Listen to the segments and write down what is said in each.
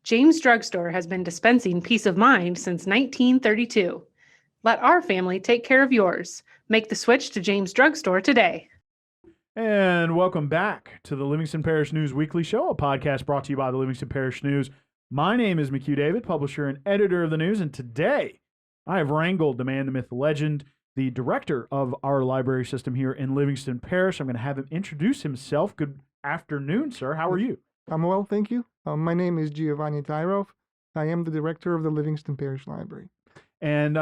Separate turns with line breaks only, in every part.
James Drugstore has been dispensing peace of mind since 1932. Let our family take care of yours. Make the switch to James Drugstore today.
And welcome back to the Livingston Parish News Weekly Show, a podcast brought to you by the Livingston Parish News. My name is McHugh David, publisher and editor of the news, and today I have wrangled the man, the myth, the legend, the director of our library system here in Livingston Parish. I'm going to have him introduce himself. Good afternoon, sir. How are you?
I'm well, thank you. My name is Giovanni Tairov. I am the director of the Livingston Parish Library.
And,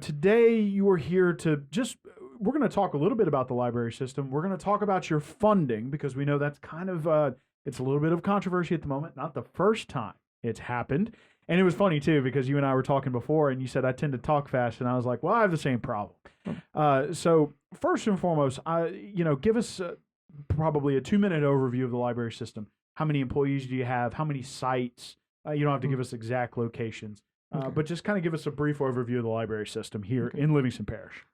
today you are here to we're going to talk a little bit about the library system. We're going to talk about your funding because we know that's kind of, it's a little bit of controversy at the moment. Not the first time it's happened. And it was funny too, because you and I were talking before and you said, I tend to talk fast. And I was like, well, I have the same problem. So first and foremost, give us probably a 2-minute overview of the library system. How many employees do you have? How many sites? You don't have to give us exact locations, but just kind of give us a brief overview of the library system here in Livingston Parish.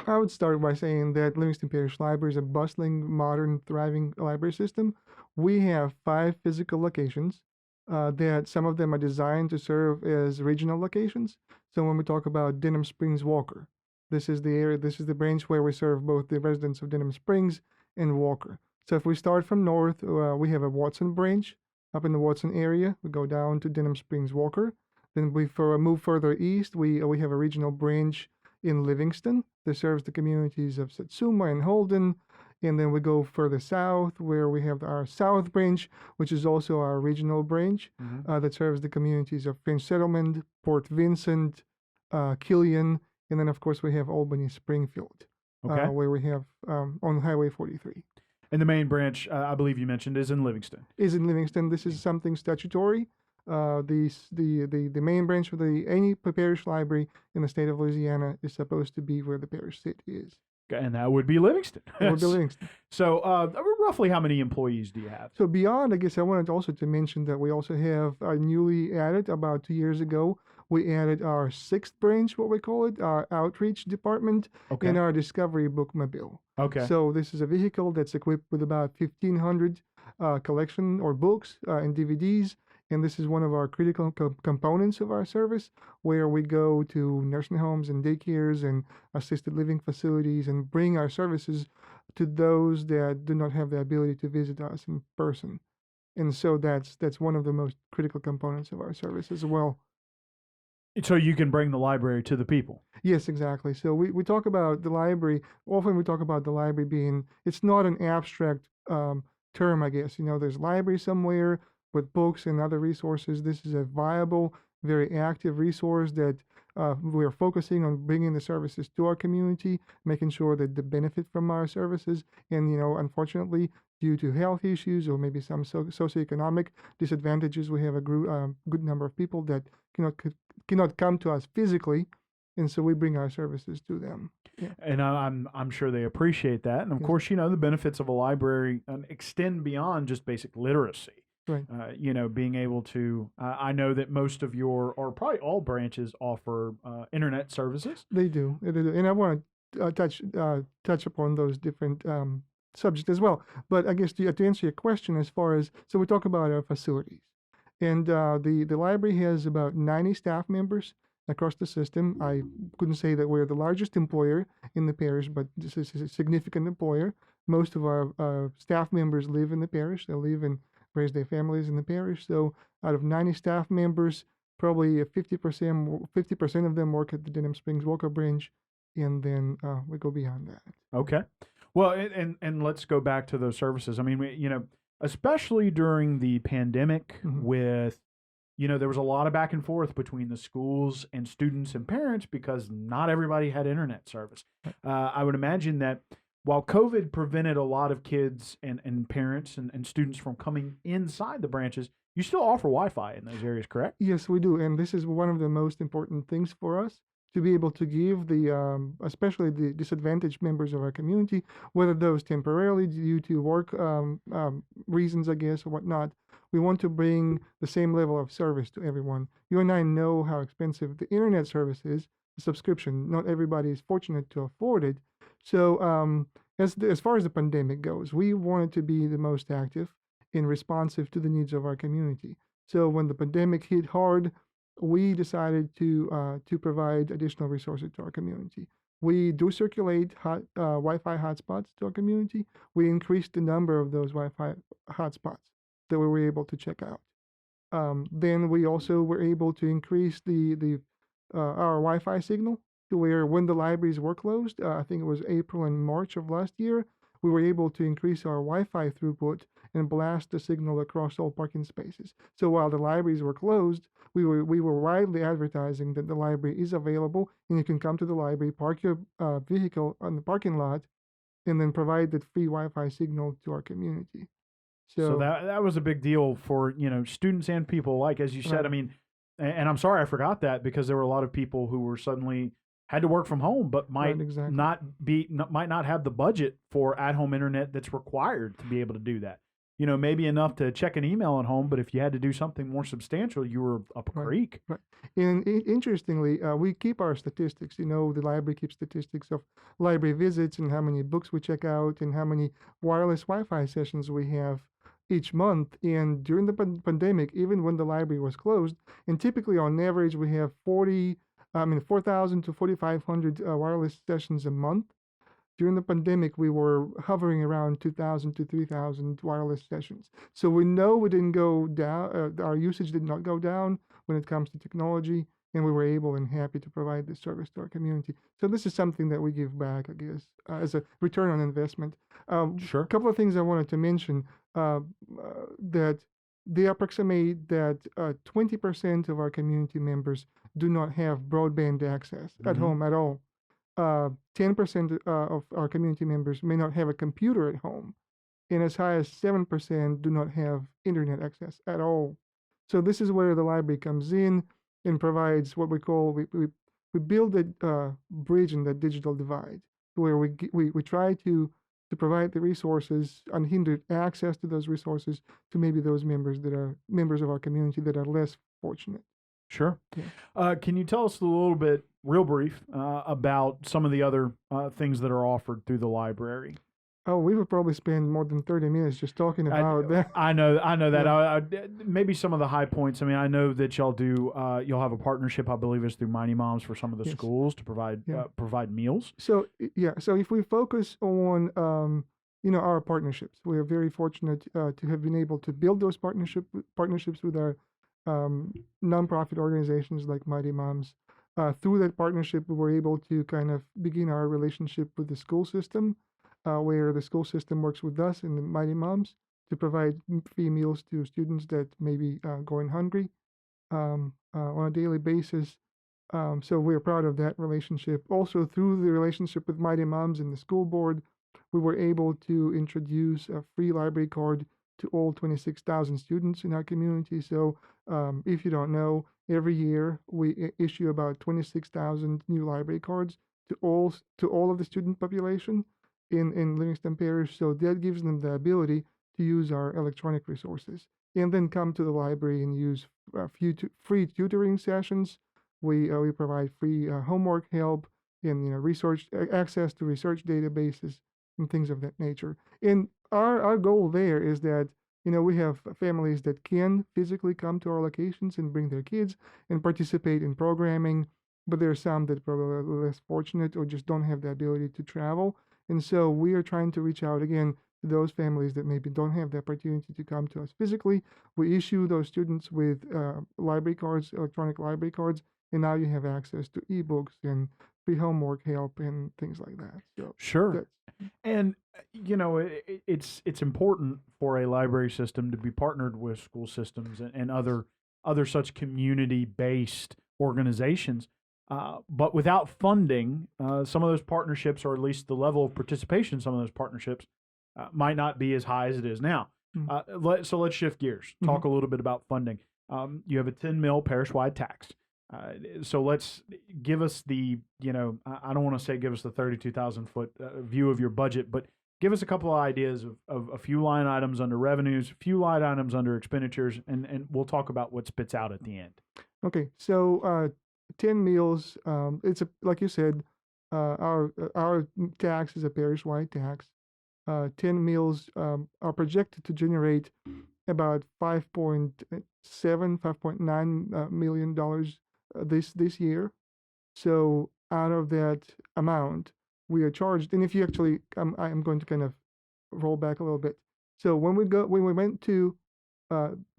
I would start by saying that Livingston Parish Library is a bustling, modern, thriving library system. We have 5 physical locations that some of them are designed to serve as regional locations. So when we talk about Denham Springs Walker, this is the area, this is the branch where we serve both the residents of Denham Springs and Walker. So if we start from north, we have a Watson branch up in the Watson area. We go down to Denham Springs Walker. Then we move further east. We have a regional branch in Livingston that serves the communities of Satsuma and Holden. And then we go further south where we have our South branch, which is also our regional branch that serves the communities of French Settlement, Port Vincent, Killian, and then of course we have Albany Springfield, where we have on Highway 43.
And the main branch, I believe you mentioned, is in Livingston.
Is in Livingston. This is something statutory. The main branch of any parish library in the state of Louisiana is supposed to be where the parish seat is.
And that would be Livingston.
It would be Livingston.
So roughly how many employees do you have?
So beyond, I guess I wanted also to mention that we also have newly added, about 2 years ago, we added our 6th branch, what we call it, our outreach department, and our Discovery Bookmobile.
Okay.
So this is a vehicle that's equipped with about 1,500 collection or books and DVDs. And this is one of our critical components of our service, where we go to nursing homes and daycares and assisted living facilities and bring our services to those that do not have the ability to visit us in person. And so that's one of the most critical components of our service as well.
So you can bring the library to the people.
Yes, exactly. So we talk about the library, often we talk about the library being, it's not an abstract term, I guess. There's library somewhere with books and other resources. This is a viable, very active resource that we're focusing on bringing the services to our community, making sure that they benefit from our services. And, unfortunately, due to health issues or maybe some socioeconomic disadvantages, we have a good number of people that cannot come to us physically, and so we bring our services to them. Yeah.
And I'm sure they appreciate that. And of course, the benefits of a library extend beyond just basic literacy.
Right.
Being able to, I know that most of your, or probably all branches offer internet services.
They do. And I want to touch upon those different subjects as well. But I guess to answer your question, as far as, so we talk about our facilities. And the library has about 90 staff members across the system. I couldn't say that we're the largest employer in the parish, but this is a significant employer. Most of our staff members live in the parish. They live and raise their families in the parish. So out of 90 staff members, probably 50% of them work at the Denham Springs Walker branch, and then we go beyond that.
Okay. Well, and let's go back to those services. I mean, especially during the pandemic with, there was a lot of back and forth between the schools and students and parents because not everybody had internet service. I would imagine that while COVID prevented a lot of kids and parents and students from coming inside the branches, you still offer Wi-Fi in those areas, correct?
Yes, we do. And this is one of the most important things for us, to be able to give especially the disadvantaged members of our community, whether those temporarily due to work reasons, I guess, or whatnot, we want to bring the same level of service to everyone. You and I know how expensive the internet service is, the subscription. Not everybody is fortunate to afford it. So as far as the pandemic goes, we wanted to be the most active and responsive to the needs of our community. So when the pandemic hit hard, we decided to provide additional resources to our community. We do circulate Wi-Fi hotspots to our community. We increased the number of those Wi-Fi hotspots that we were able to check out. Then we also were able to increase our Wi-Fi signal to where when the libraries were closed, I think it was April and March of last year, we were able to increase our Wi-Fi throughput and blast the signal across all parking spaces. So while the libraries were closed, we were widely advertising that the library is available and you can come to the library, park your vehicle on the parking lot, and then provide that free Wi-Fi signal to our community.
So that was a big deal for, students and people alike, as you said.
Right.
I mean, and I'm sorry I forgot that, because there were a lot of people who were suddenly had to work from home, but might
exactly.
might not have the budget for at-home internet that's required to be able to do that. Maybe enough to check an email at home, but if you had to do something more substantial, you were up a creek.
Right. And interestingly, we keep our statistics. The library keeps statistics of library visits and how many books we check out and how many wireless Wi-Fi sessions we have each month. And during the pandemic, even when the library was closed, and typically on average we have 4,000 to 4,500 wireless sessions a month. During the pandemic, we were hovering around 2,000 to 3,000 wireless sessions. So we know we didn't go down, our usage did not go down when it comes to technology, and we were able and happy to provide this service to our community. So this is something that we give back, I guess, as a return on investment.
Sure.
A couple of things I wanted to mention, that they approximate that 20% of our community members do not have broadband access at home at all. 10% of our community members may not have a computer at home, and as high as 7% do not have internet access at all. So this is where the library comes in and provides what we call, we build a bridge in that digital divide, where we try to provide the resources, unhindered access to those resources to maybe those members that are members of our community that are less fortunate.
Sure.
Yeah.
Can you tell us a little bit, real brief, about some of the other things that are offered through the library?
Oh, we would probably spend more than 30 minutes just talking about that.
I know that.
Yeah.
Maybe some of the high points. I mean, I know that y'all have a partnership, I believe it's through Mighty Moms, for some of the
Yes.
schools to provide meals.
So if we focus on our partnerships, we are very fortunate to have been able to build those partnerships with our nonprofit organizations like Mighty Moms. Through that partnership, we were able to kind of begin our relationship with the school system, where the school system works with us and the Mighty Moms to provide free meals to students that may be going hungry on a daily basis. So we're proud of that relationship. Also, through the relationship with Mighty Moms and the school board, we were able to introduce a free library card to all 26,000 students in our community. So if you don't know, every year we issue about 26,000 new library cards to all of the student population in Livingston Parish. So that gives them the ability to use our electronic resources and then come to the library and use free tutoring sessions. We provide free homework help and research access to research databases and things of that nature. And our goal there is that we have families that can physically come to our locations and bring their kids and participate in programming, but there are some that probably are less fortunate or just don't have the ability to travel. And so we are trying to reach out again to those families that maybe don't have the opportunity to come to us physically. We issue those students with library cards, electronic library cards, and now you have access to ebooks and free homework help and things like that. So
sure. And it's important for a library system to be partnered with school systems and other such community-based organizations. But without funding, some of those partnerships, or at least the level of participation in some of those partnerships, might not be as high as it is now. So let's shift gears. Talk a little bit about funding. You have a 10 mil parish-wide tax. So let's give us the, I don't want to say give us the 32,000 foot view of your budget, but give us a couple of ideas of a few line items under revenues, a few line items under expenditures, and we'll talk about what spits out at the end. Okay,
so 10 meals, like you said, our tax is a parish-wide tax. 10 meals are projected to generate about $5.9 million this year. So out of that amount, we are charged. And if you actually, I'm going to kind of roll back a little bit. So when we went to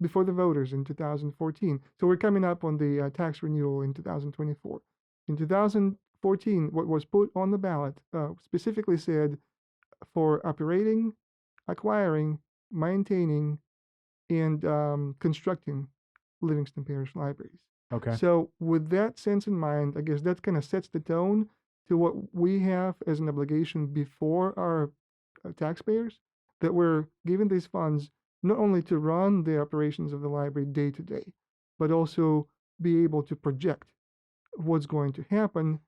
before the voters in 2014, so we're coming up on the tax renewal in 2024. In 2014, what was put on the ballot specifically said for operating, acquiring, maintaining, and constructing Livingston Parish Libraries.
Okay.
So with that sense in mind, I guess that kind of sets the tone to what we have as an obligation before our taxpayers, that we're given these funds not only to run the operations of the library day to day, but also be able to project what's going to happen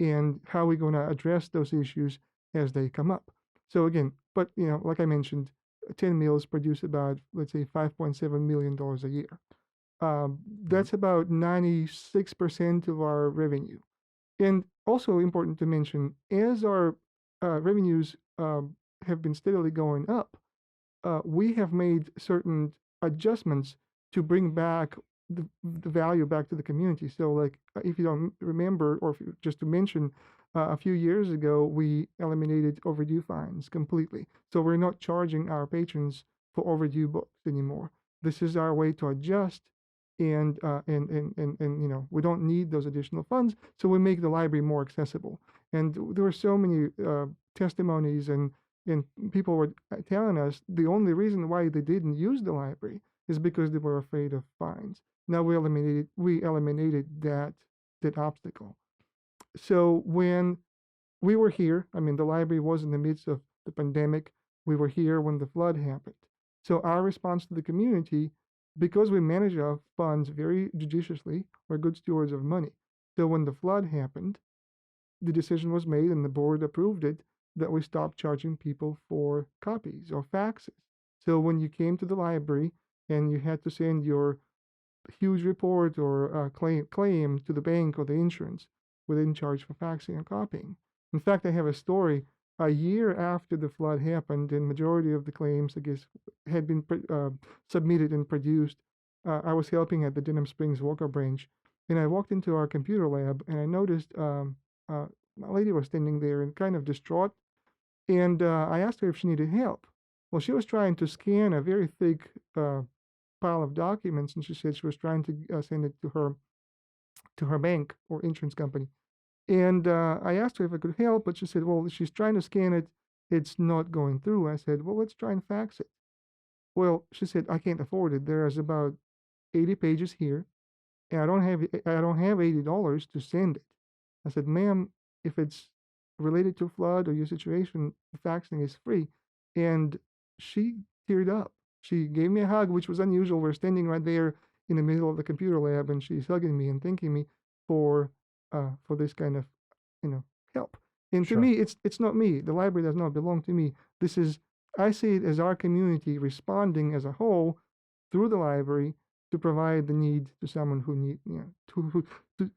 and how we're going to address those issues as they come up. So again, but like I mentioned, 10 mills produce about, let's say, $5.7 million a year. That's about 96% of our revenue. And also important to mention, as our revenues have been steadily going up, we have made certain adjustments to bring back the value back to the community. So like, if you don't remember, or just to mention, a few years ago, we eliminated overdue fines completely. So we're not charging our patrons for overdue books anymore. This is our way to adjust, and we don't need those additional funds, so we make the library more accessible. And there were so many testimonies, and people were telling us the only reason why they didn't use the library is because they were afraid of fines. Now we eliminated that obstacle. So when we were here, I mean, the library was in the midst of the pandemic. We were here when the flood happened. So our response to the community, because we manage our funds very judiciously, we're good stewards of money. So when the flood happened, the decision was made and the board approved it that we stopped charging people for copies or faxes. So when you came to the library and you had to send your huge report or claim to the bank or the insurance, we didn't charge for faxing and copying. In fact, I have a story. A year after the flood happened, and majority of the claims, I guess, had been submitted and produced, I was helping at the Denham Springs Walker branch, and I walked into our computer lab, and I noticed a lady was standing there and kind of distraught, and I asked her if she needed help. Well, she was trying to scan a very thick pile of documents, and she said she was trying to send it to her bank or insurance company. And I asked her if I could help, but she said, well, she's trying to scan it. It's not going through. I said, well, let's try and fax it. Well, she said, I can't afford it. There's about 80 pages here, and I don't have $80 to send it. I said, ma'am, if it's related to flood or your situation, the faxing is free. And she teared up. She gave me a hug, which was unusual. We're standing right there in the middle of the computer lab, and she's hugging me and thanking me for this kind of help. And
Sure.
to me, it's not me. The library does not belong to me. I see it as our community responding as a whole through the library to provide the need to someone who needs, to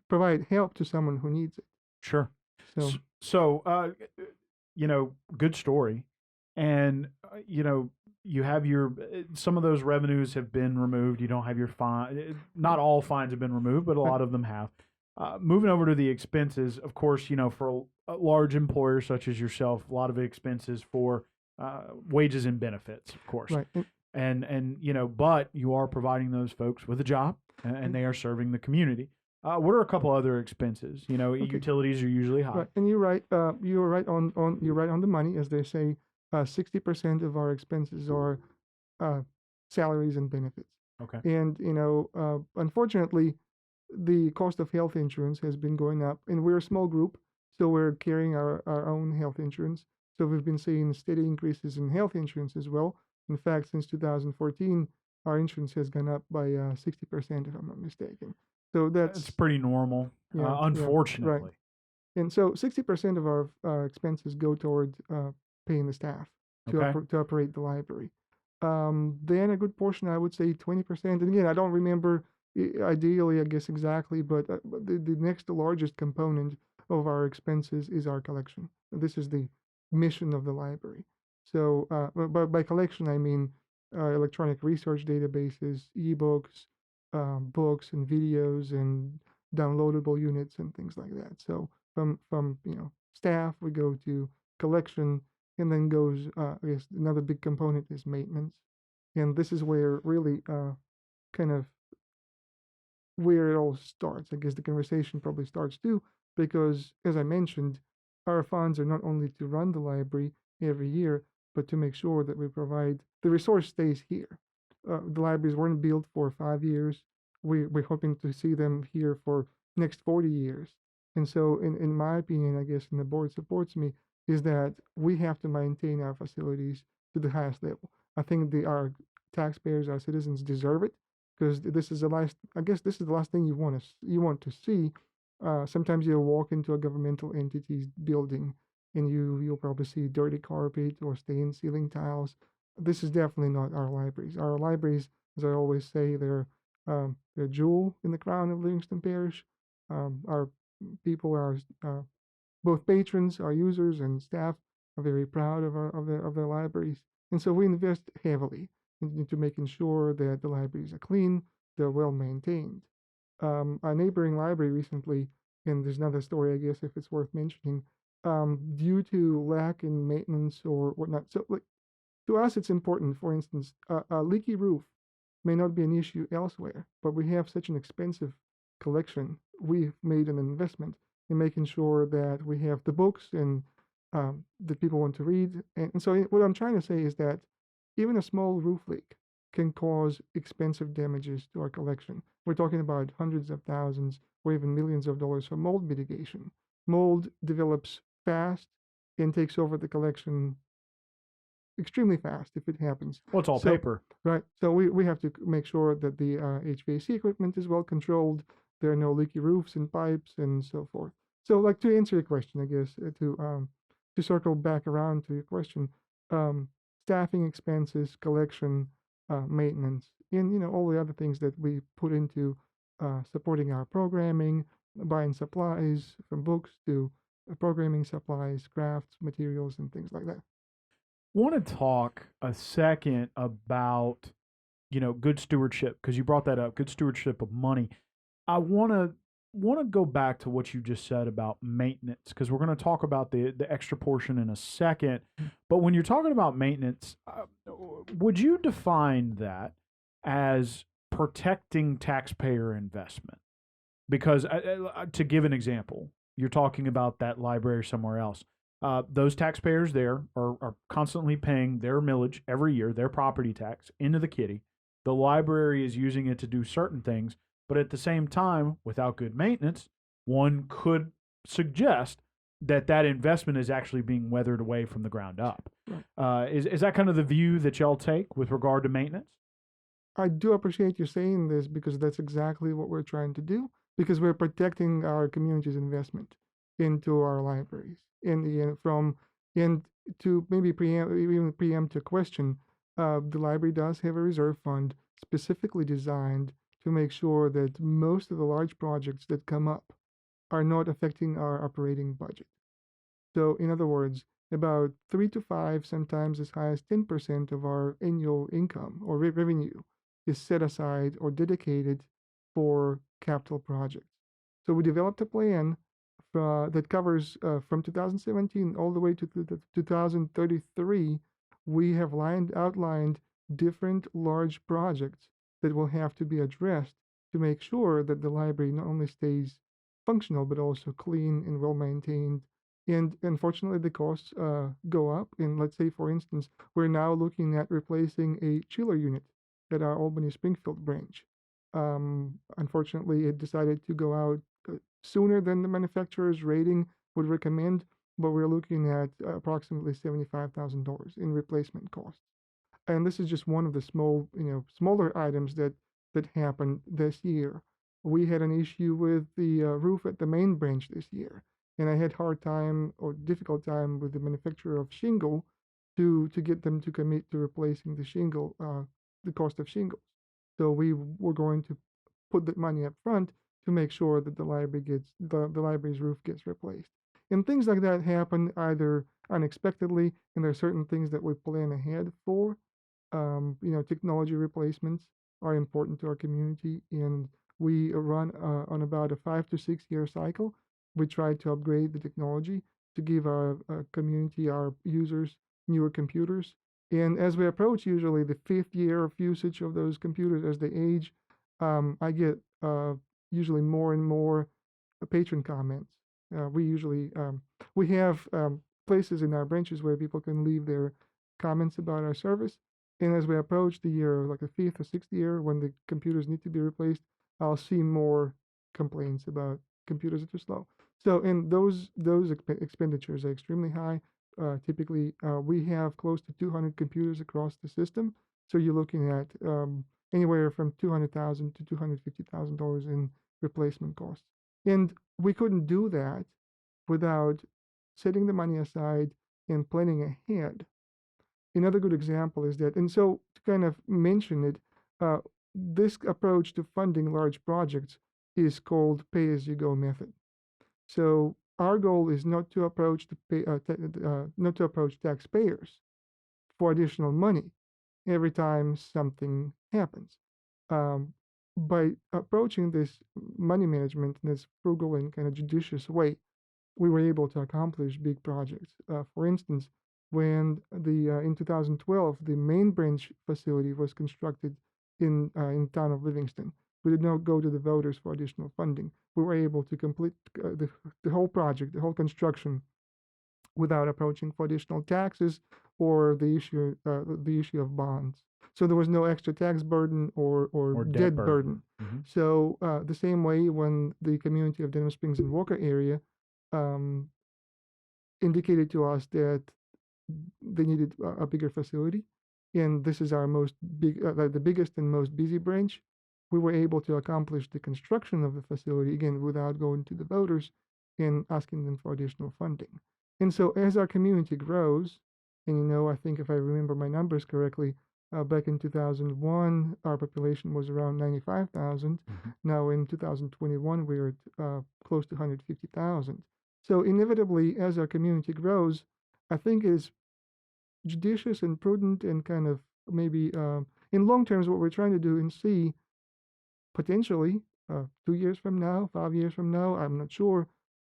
provide help to someone who needs it.
Sure.
So,
So, good story. And, you have some of those revenues have been removed. You don't have your fine. Not all fines have been removed, but a lot of them have. Moving over to the expenses, of course, for a large employer such as yourself, a lot of expenses for wages and benefits, of course.
right.
But you are providing those folks with a job, and they are serving the community. What are a couple other expenses? Utilities are usually high.
Right. And you're right. You're right on the money, as they say. 60% of our expenses are salaries and benefits.
Okay.
And unfortunately, the cost of health insurance has been going up, and we're a small group, so we're carrying our own health insurance. So we've been seeing steady increases in health insurance as well. In fact, since 2014, our insurance has gone up by 60%, if I'm not mistaken. So that's
pretty normal, unfortunately.
right. And so 60% of our expenses go toward paying the staff to operate the library. Then a good portion, I would say 20%. And again, I don't remember ideally, I guess exactly, but the next largest component of our expenses is our collection. This is the mission of the library. So by collection, I mean electronic research databases, ebooks, books and videos and downloadable units and things like that. So from staff, we go to collection, and then goes I guess another big component is maintenance, and this is where really kind of where it all starts. I guess the conversation probably starts too, because as I mentioned, our funds are not only to run the library every year, but to make sure that we provide the resource stays here. The libraries weren't built for 5 years. We're hoping to see them here for next 40 years. And so, in my opinion, I guess, and the board supports me, is that we have to maintain our facilities to the highest level. I think our taxpayers, our citizens deserve it, because this is the last. I guess this is the last thing you want to see. Sometimes you'll walk into a governmental entity's building, and you'll probably see dirty carpet or stained ceiling tiles. This is definitely not our libraries. Our libraries, as I always say, they're jewel in the crown of Livingston Parish. Our people are both patrons, our users, and staff are very proud of their libraries, and so we invest heavily into making sure that the libraries are clean, they're well maintained. A neighboring library recently, and there's another story, I guess, if it's worth mentioning, due to lack in maintenance or whatnot. So, like, to us, it's important. For instance, a leaky roof may not be an issue elsewhere, but we have such an expensive collection. We've made an investment in making sure that we have the books and that people want to read. And so, what I'm trying to say is that even a small roof leak can cause expensive damages to our collection. We're talking about hundreds of thousands or even millions of dollars for mold mitigation. Mold develops fast and takes over the collection extremely fast if it happens.
Well, it's all paper.
Right. So we have to make sure that the HVAC equipment is well controlled. There are no leaky roofs and pipes and so forth. So, like, to answer your question, I guess to circle back around to your question, staffing expenses, collection, maintenance, and all the other things that we put into supporting our programming, buying supplies from books to programming supplies, crafts, materials, and things like that.
Want to talk a second about good stewardship, because you brought that up, good stewardship of money. I want to go back to what you just said about maintenance, because we're going to talk about the extra portion in a second. But when you're talking about maintenance, would you define that as protecting taxpayer investment? Because to give an example, you're talking about that library somewhere else. Those taxpayers there are constantly paying their millage every year, their property tax, into the kitty. The library is using it to do certain things, but at the same time, without good maintenance, one could suggest that investment is actually being weathered away from the ground up. Right. Is that kind of the view that y'all take with regard to maintenance?
I do appreciate you saying this, because that's exactly what we're trying to do, because we're protecting our community's investment into our libraries. And to maybe preempt a question, the library does have a reserve fund specifically designed to make sure that most of the large projects that come up are not affecting our operating budget. So, in other words, about 3 to 5, sometimes as high as 10% of our annual income or revenue is set aside or dedicated for capital projects. So we developed a plan that covers from 2017 all the way to 2033. We have outlined different large projects that will have to be addressed to make sure that the library not only stays functional but also clean and well maintained. And unfortunately, the costs go up. And let's say, for instance, we're now looking at replacing a chiller unit at our Albany Springfield branch. Unfortunately, it decided to go out sooner than the manufacturer's rating would recommend, but we're looking at approximately $75,000 in replacement costs. And this is just one of the smaller items that happened this year. We had an issue with the roof at the main branch this year, and I had difficult time with the manufacturer of shingle to get them to commit to replacing the cost of shingles. So we were going to put that money up front to make sure that the library's roof gets replaced. And things like that happen either unexpectedly, and there are certain things that we plan ahead for. Technology replacements are important to our community, and we run on about a 5 to 6 year cycle. We try to upgrade the technology to give our community, our users, newer computers. And as we approach usually the 5th year of usage of those computers as they age, I get usually more and more patron comments. We have places in our branches where people can leave their comments about our service. And as we approach the year, like the 5th or 6th year, when the computers need to be replaced, I'll see more complaints about computers that are slow. So, and those expenditures are extremely high. Typically, we have close to 200 computers across the system. So you're looking at anywhere from $200,000 to $250,000 in replacement costs. And we couldn't do that without setting the money aside and planning ahead. Another good example is that, and so to kind of mention it, this approach to funding large projects is called pay-as-you-go method. So our goal is not to approach taxpayers for additional money every time something happens. By approaching this money management in this frugal and kind of judicious way, we were able to accomplish big projects. For instance, when in 2012 the main branch facility was constructed in town of Livingston, we did not go to the voters for additional funding. We were able to complete the whole project, the whole construction, without approaching for additional taxes or the issue of bonds. So there was no extra tax burden or debt burden.
Mm-hmm.
So the same way, when the community of Denham Springs and Walker area indicated to us that they needed a bigger facility, and this is our the biggest and most busy branch, we were able to accomplish the construction of the facility again without going to the voters and asking them for additional funding. And so as our community grows, and I think if I remember my numbers correctly, back in 2001, our population was around 95,000.
Mm-hmm.
Now in 2021, we're at close to 150,000. So inevitably, as our community grows, I think it is judicious and prudent and kind of maybe in long terms what we're trying to do and see potentially 2 years from now, 5 years from now, I'm not sure,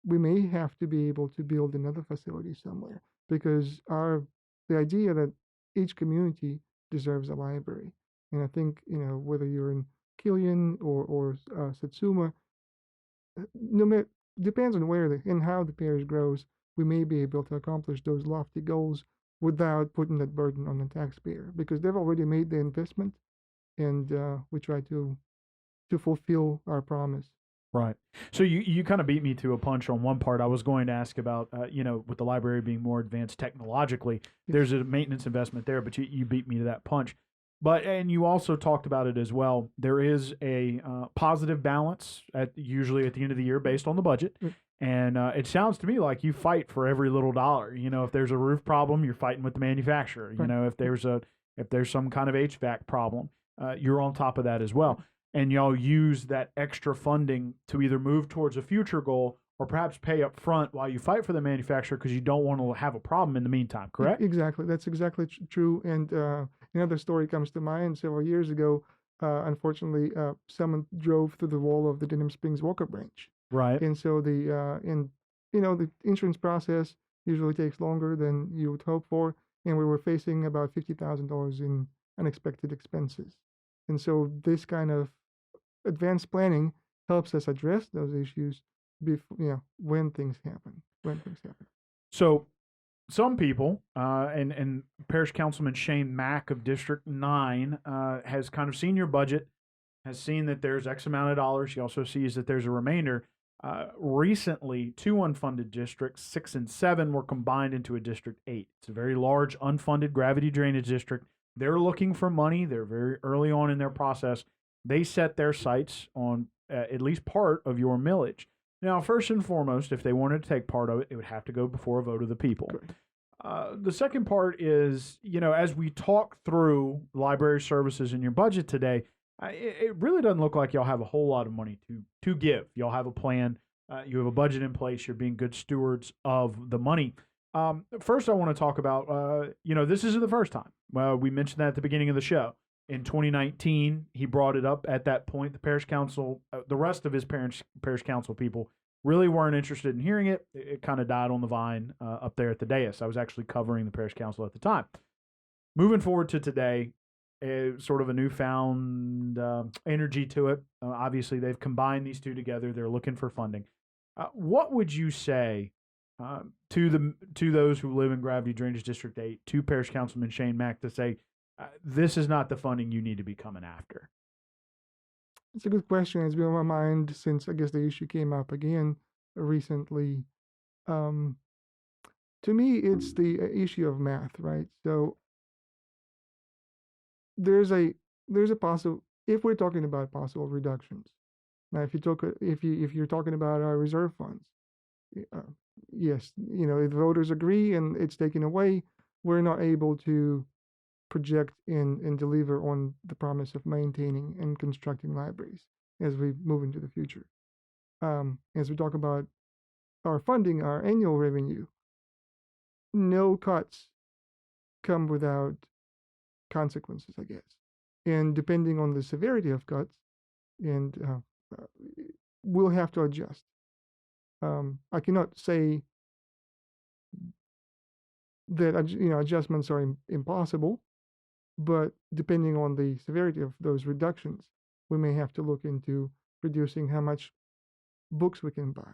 we may have to be able to build another facility somewhere, because the idea that each community deserves a library. And I think, whether you're in Killian or Satsuma, depends on where and how the parish grows, we may be able to accomplish those lofty goals without putting that burden on the taxpayer, because they've already made the investment, and we try to fulfill our promise.
Right. So you kind of beat me to a punch on one part. I was going to ask about, with the library being more advanced technologically, there's a maintenance investment there, but you beat me to that punch. And you also talked about it as well. There is a positive balance usually at the end of the year based on the budget. And it sounds to me like you fight for every little dollar. If there's a roof problem, you're fighting with the manufacturer. If there's some kind of HVAC problem, you're on top of that as well. And y'all use that extra funding to either move towards a future goal or perhaps pay up front while you fight for the manufacturer, because you don't want to have a problem in the meantime, correct?
Exactly. That's exactly true. And another story comes to mind. Several years ago, unfortunately, someone drove through the wall of the Denham Springs Walker branch.
Right.
And so the insurance process usually takes longer than you would hope for. And we were facing about $50,000 in unexpected expenses. And so this kind of advanced planning helps us address those issues when things happen.
So some people, and Parish Councilman Shane Mack of District 9 has kind of seen your budget, has seen that there's X amount of dollars. He also sees that there's a remainder. Recently, 2 unfunded districts, 6 and 7, were combined into a District 8. It's a very large unfunded gravity drainage district. They're looking for money. They're very early on in their process. They set their sights on at least part of your millage. Now, first and foremost, if they wanted to take part of it, it would have to go before a vote of the people. The second part is, as we talk through library services in your budget today, it really doesn't look like y'all have a whole lot of money to give. Y'all have a plan. You have a budget in place. You're being good stewards of the money. First, I want to talk about, this isn't the first time. Well, we mentioned that at the beginning of the show. In 2019, he brought it up at that point. The parish council, the rest of his parish council people really weren't interested in hearing it. It kind of died on the vine up there at the dais. I was actually covering the parish council at the time. Moving forward to today, sort of a newfound energy to it. Obviously, they've combined these two together. They're looking for funding. What would you say to those who live in Gravity Drainage District 8, to Parish Councilman Shane Mack, to say this is not the funding you need to be coming after?
It's a good question. It's been on my mind since I guess the issue came up again recently. To me, it's the issue of math, right? So there's a possible, if we're talking about possible reductions. Now, if you're talking about our reserve funds, yes, if the voters agree and it's taken away, we're not able to project and deliver on the promise of maintaining and constructing libraries as we move into the future. As we talk about our funding, our annual revenue, no cuts come without consequences, I guess. And depending on the severity of cuts, and we'll have to adjust. I cannot say that adjustments are impossible, but depending on the severity of those reductions, we may have to look into reducing how much books we can buy,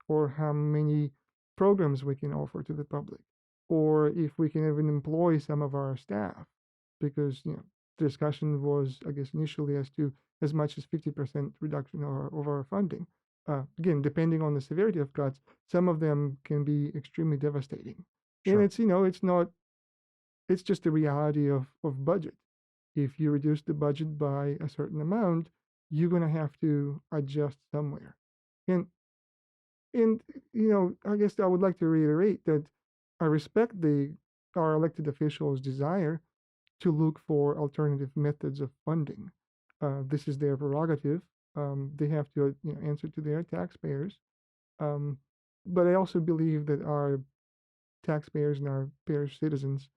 or how many programs we can offer to the public, or if we can even employ some of our staff, because the discussion was, I guess, initially as to as much as 50% reduction of our funding. Again, depending on the severity of cuts, some of them can be extremely devastating.
Sure.
And it's just the reality of budget. If you reduce the budget by a certain amount, you're going to have to adjust somewhere. And I guess I would like to reiterate that I respect our elected officials' desire to look for alternative methods of funding. This is their prerogative. They have to answer to their taxpayers. But I also believe that our taxpayers and our parish citizens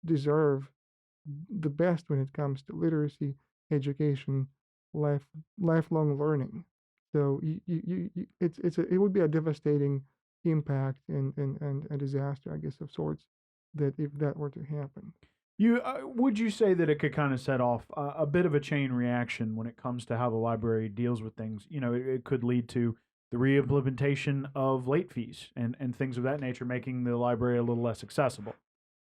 deserve the best when it comes to literacy, education, lifelong learning. So it would be a devastating impact and a disaster, I guess, of sorts, that if that were to happen.
Would you say that it could kind of set off a bit of a chain reaction when it comes to how the library deals with things? It could lead to the reimplementation of late fees and things of that nature, making the library a little less accessible.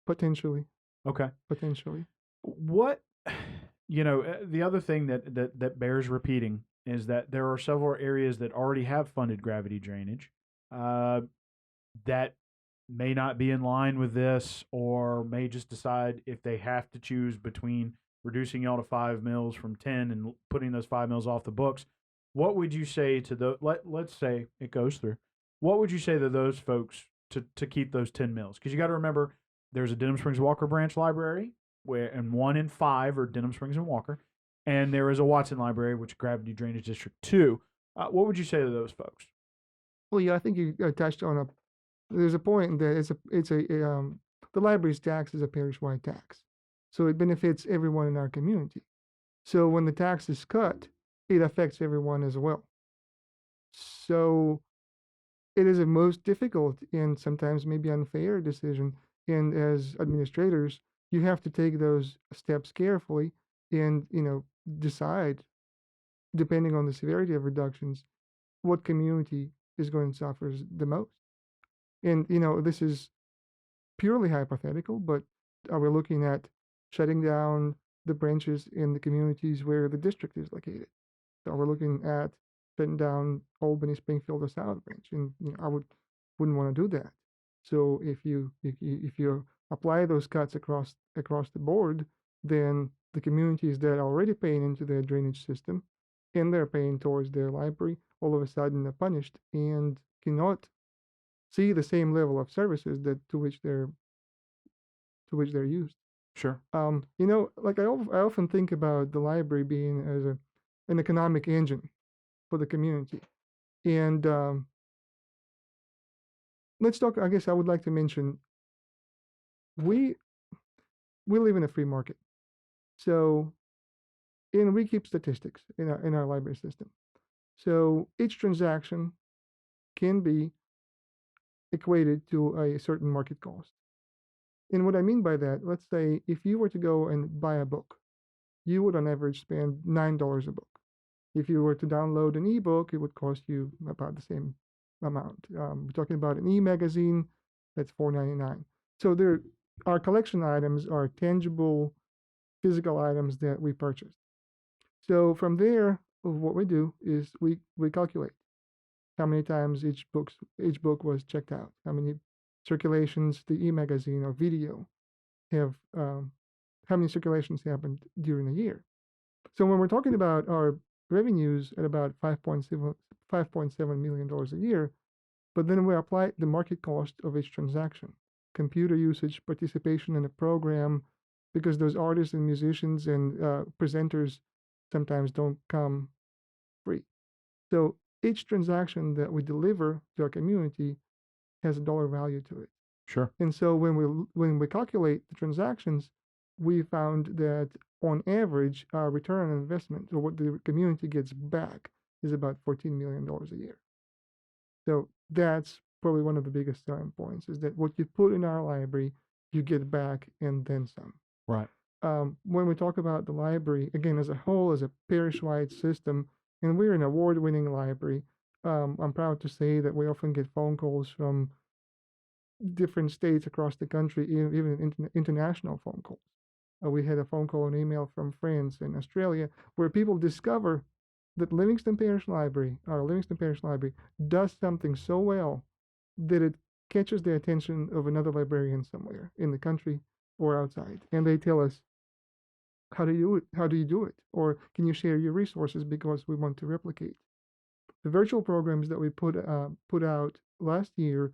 Potentially.
Okay.
Potentially.
What, the other thing that bears repeating is that there are several areas that already have funded gravity drainage that may not be in line with this, or may just decide if they have to choose between reducing y'all to 5 mils from 10 and putting those 5 mils off the books. What would you say to let's say it goes through, what would you say to those folks to keep those 10 mils? Because you got to remember, there's a Denham Springs Walker branch library and 1 in 5 are Denham Springs and Walker, and there is a Watson library, which Gravity Drainage District 2. What would you say to those folks?
Well, yeah, I think you touched on there's a point that the library's tax is a parish-wide tax, so it benefits everyone in our community. So when the tax is cut, it affects everyone as well. So it is a most difficult and sometimes maybe unfair decision. And as administrators, you have to take those steps carefully and decide, depending on the severity of reductions, what community is going to suffer the most. And this is purely hypothetical, but are we looking at shutting down the branches in the communities where the district is located? So we're looking at shutting down Albany, Springfield, or South Branch, and I wouldn't want to do that. So if you apply those cuts across the board, then the communities that are already paying into their drainage system and they're paying towards their library all of a sudden are punished and cannot see the same level of services to which they're used.
Sure.
Like I often think about the library being as an economic engine for the community, and let's talk. I guess I would like to mention we we live in a free market, so and we keep statistics in our library system. So each transaction can be equated to a certain market cost. And what I mean by that, let's say if you were to go and buy a book, you would on average spend $9 a book. If you were to download an ebook, it would cost you about the same amount. We're talking about an e-magazine, that's $4.99. So our collection items are tangible, physical items that we purchase. So from there, what we do is we calculate how many times each book was checked out, how many circulations the e-magazine or video have, how many circulations happened during a year. So when we're talking about our revenues at about $5.7 million a year, but then we apply the market cost of each transaction, computer usage, participation in a program, because those artists and musicians and presenters sometimes don't come free. So each transaction that we deliver to our community has a dollar value to it.
Sure.
And so when we calculate the transactions, we found that on average, our return on investment, or what the community gets back, is about $14 million a year. So that's probably one of the biggest selling points, is that what you put in our library, you get back and then some.
Right.
When we talk about the library, again, as a whole, as a parish-wide system, and we're an award-winning library, I'm proud to say that we often get phone calls from different states across the country, even international phone calls. We had a phone call and email from France and Australia, where people discover that Livingston Parish Library, our Livingston Parish Library, does something so well that it catches the attention of another librarian somewhere in the country or outside, and they tell us, how do you do it? How do you do it? Or can you share your resources, because we want to replicate. The virtual programs that we put out last year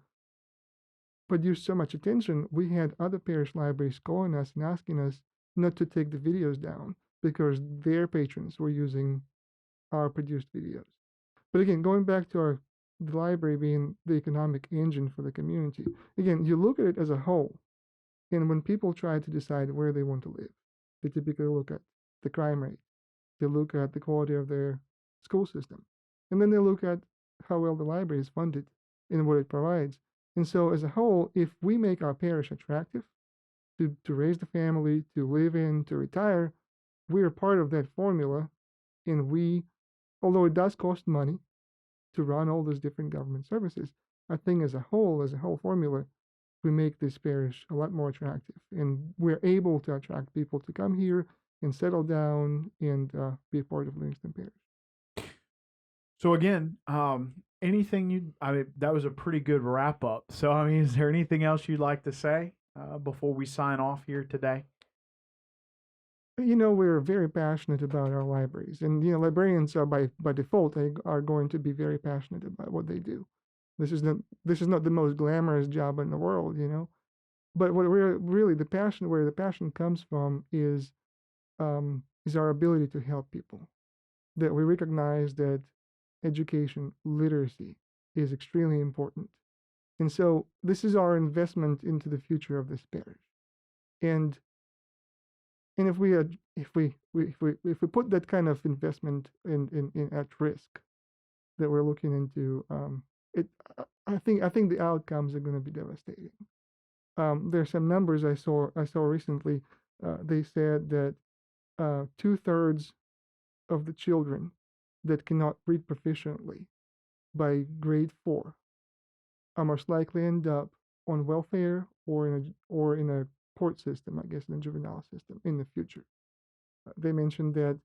produced so much attention. We had other parish libraries calling us and asking us not to take the videos down because their patrons were using our produced videos. But again, going back to the library being the economic engine for the community, again, you look at it as a whole. And when people try to decide where they want to live, they typically look at the crime rate, they look at the quality of their school system, and then they look at how well the library is funded and what it provides. And so as a whole, if we make our parish attractive to raise the family, to live in, to retire, we are part of that formula. And although it does cost money to run all those different government services, I think as a whole formula, we make this parish a lot more attractive. And we're able to attract people to come here and settle down and be a part of Livingston Parish.
So again, that was a pretty good wrap up. So, I mean, is there anything else you'd like to say before we sign off here today?
We're very passionate about our libraries, and librarians are by default are going to be very passionate about what they do. This is not the most glamorous job in the world, but what we're really where the passion comes from is our ability to help people. That we recognize that education, literacy is extremely important, and so this is our investment into the future of this parish. And if we put that kind of investment in at risk that we're looking into, I think the outcomes are going to be devastating. There's some numbers I saw recently. They said that 2/3 of the children that cannot read proficiently by grade 4 are most likely end up on welfare or in a court system, I guess, in the juvenile system in the future. They mentioned that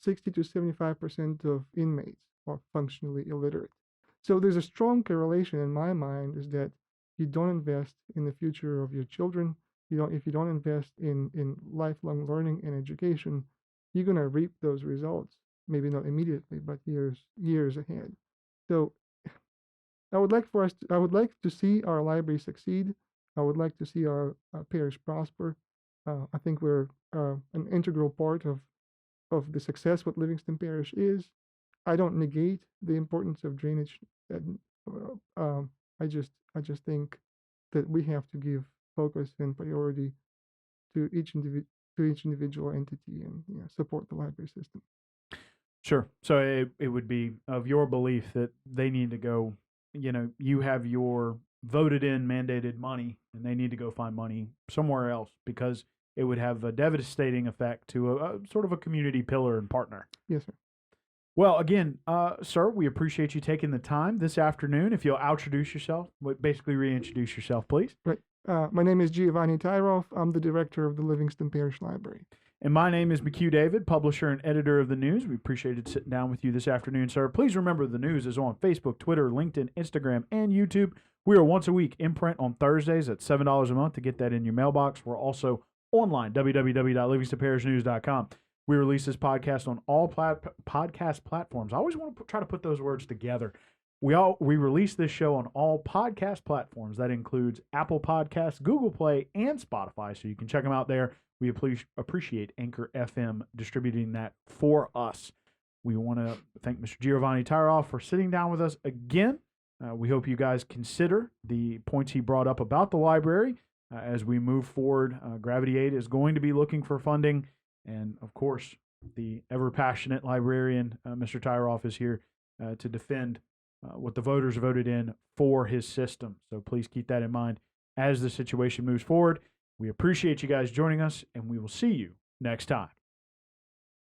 60 to 75% of inmates are functionally illiterate. So there's a strong correlation in my mind, is that you don't invest in the future of your children, if you don't invest in lifelong learning and education, you're going to reap those results. Maybe not immediately, but years ahead. So I would like to see our library succeed. I would like to see our parish prosper. I think we're an integral part of the success what Livingston Parish is. I don't negate the importance of drainage. I just think that we have to give focus and priority to each individual entity and support the library system.
Sure. So it would be of your belief that they need to go, you have your voted in mandated money and they need to go find money somewhere else because it would have a devastating effect to a sort of a community pillar and partner.
Yes, sir.
Well, again, sir, we appreciate you taking the time this afternoon. If you'll introduce yourself, basically reintroduce yourself, please.
Right. My name is Giovanni Tairov. I'm the director of the Livingston Parish Library.
And my name is McHugh David, publisher and editor of the news. We appreciated sitting down with you this afternoon, sir. Please remember the news is on Facebook, Twitter, LinkedIn, Instagram, and YouTube. We are once a week in print on Thursdays at $7 a month to get that in your mailbox. We're also online, www.livingstonparishnews.com. We release this podcast on all podcast platforms. I always want to try to put those words together. We release this show on all podcast platforms. That includes Apple Podcasts, Google Play, and Spotify, so you can check them out there. We appreciate Anchor FM distributing that for us. We want to thank Mr. Giovanni Tairov for sitting down with us again. We hope you guys consider the points he brought up about the library as we move forward. Gravity Aid is going to be looking for funding. And, of course, the ever-passionate librarian, Mr. Tairov, is here to defend what the voters voted in for his system. So please keep that in mind as the situation moves forward. We appreciate you guys joining us, and we will see you next time.